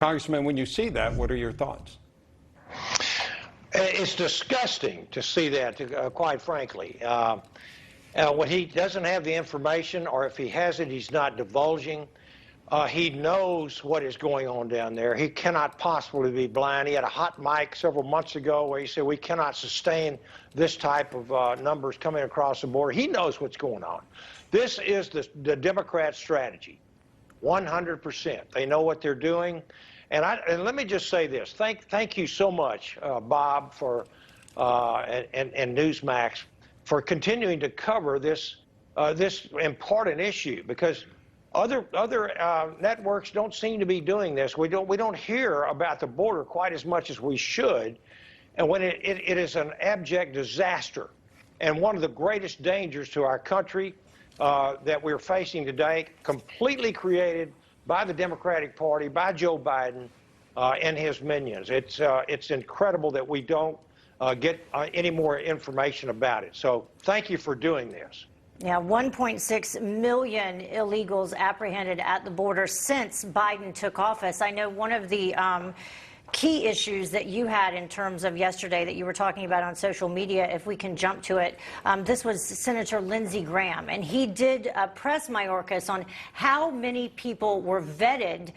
Congressman, when you see that, what are your thoughts? It's disgusting to see that, quite frankly. When he doesn't have the information, or if he has it, he's not divulging. He knows what is going on down there. He cannot possibly be blind. He had a hot mic several months ago where he said we cannot sustain this type of numbers coming across the border. He knows what's going on. This is the Democrat strategy, 100%. They know what they're doing. And let me just say this. Thank you so much, Bob, and Newsmax, for continuing to cover this important issue, because other networks don't seem to be doing this. We don't hear about the border quite as much as we should, and when it is an abject disaster and one of the greatest dangers to our country that we're facing today, completely created by the Democratic Party, by Joe Biden and his minions. It's incredible that we don't get any more information about it. So thank you for doing this. Yeah, 1.6 million illegals apprehended at the border since Biden took office. I know one of the key issues that you had in terms of yesterday that you were talking about on social media, if we can jump to it, this was Senator Lindsey Graham, and he did press Mayorkas on how many people were vetted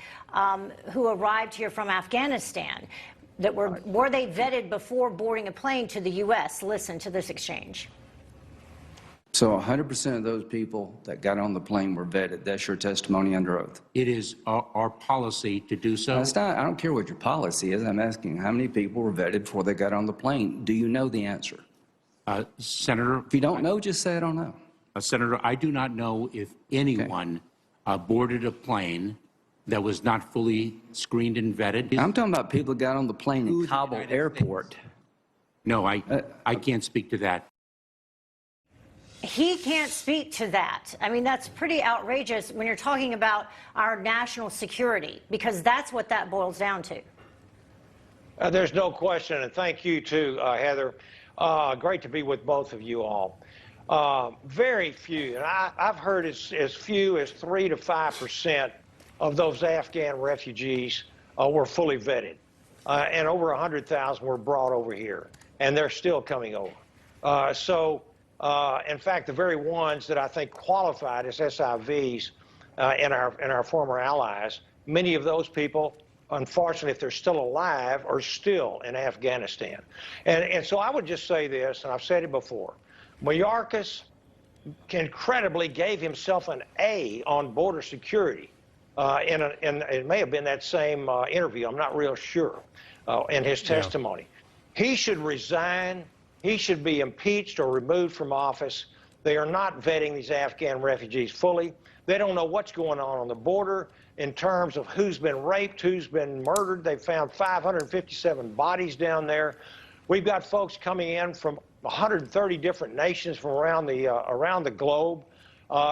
who arrived here from Afghanistan. That were they vetted before boarding a plane to the U.S.? Listen to this exchange. So 100% of those people that got on the plane were vetted. That's your testimony under oath. It is our policy to do so. That's not, I don't care what your policy is. I'm asking how many people were vetted before they got on the plane. Do you know the answer? Senator, if you don't know, just say I don't know. Senator, I do not know if anyone boarded a plane that was not fully screened and vetted. I'm talking about people that got on the plane in Kabul airport. No, I can't speak to that. He can't speak to that. I mean, that's pretty outrageous when you're talking about our national security, because that's what that boils down to. There's no question, and thank you too, Heather. Great to be with both of you all. Very few, and I've heard as few as 3 to 5% of those Afghan refugees were fully vetted, and over 100,000 were brought over here, and they're still coming over. In fact, the very ones that I think qualified as SIVs in our former allies, many of those people, unfortunately, if they're still alive, are still in Afghanistan. And so I would just say this, and I've said it before, Mayorkas incredibly gave himself an A on border security. It may have been that same interview, I'm not real sure, in his testimony. He should resign. He should be impeached or removed from office. They are not vetting these Afghan refugees fully. They don't know what's going on the border in terms of who's been raped, who's been murdered. They've found 557 bodies down there. We've got folks coming in from 130 different nations from around the globe.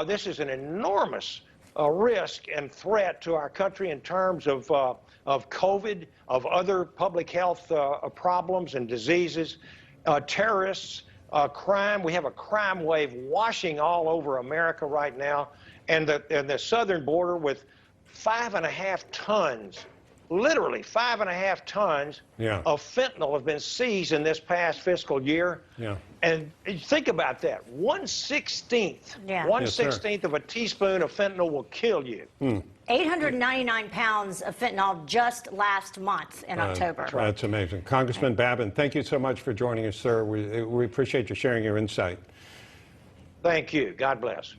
This is an enormous risk and threat to our country in terms of COVID, of other public health problems and diseases. Terrorists, crime. We have a crime wave washing all over America right now, and the southern border with 5.5 tons, literally 5.5 tons of fentanyl have been seized in this past fiscal year. And think about that. 1/16th of a teaspoon of fentanyl will kill you. 899 pounds of fentanyl just last month in October. That's amazing. Congressman Babin, thank you so much for joining us, sir. We appreciate you sharing your insight. Thank you. God bless.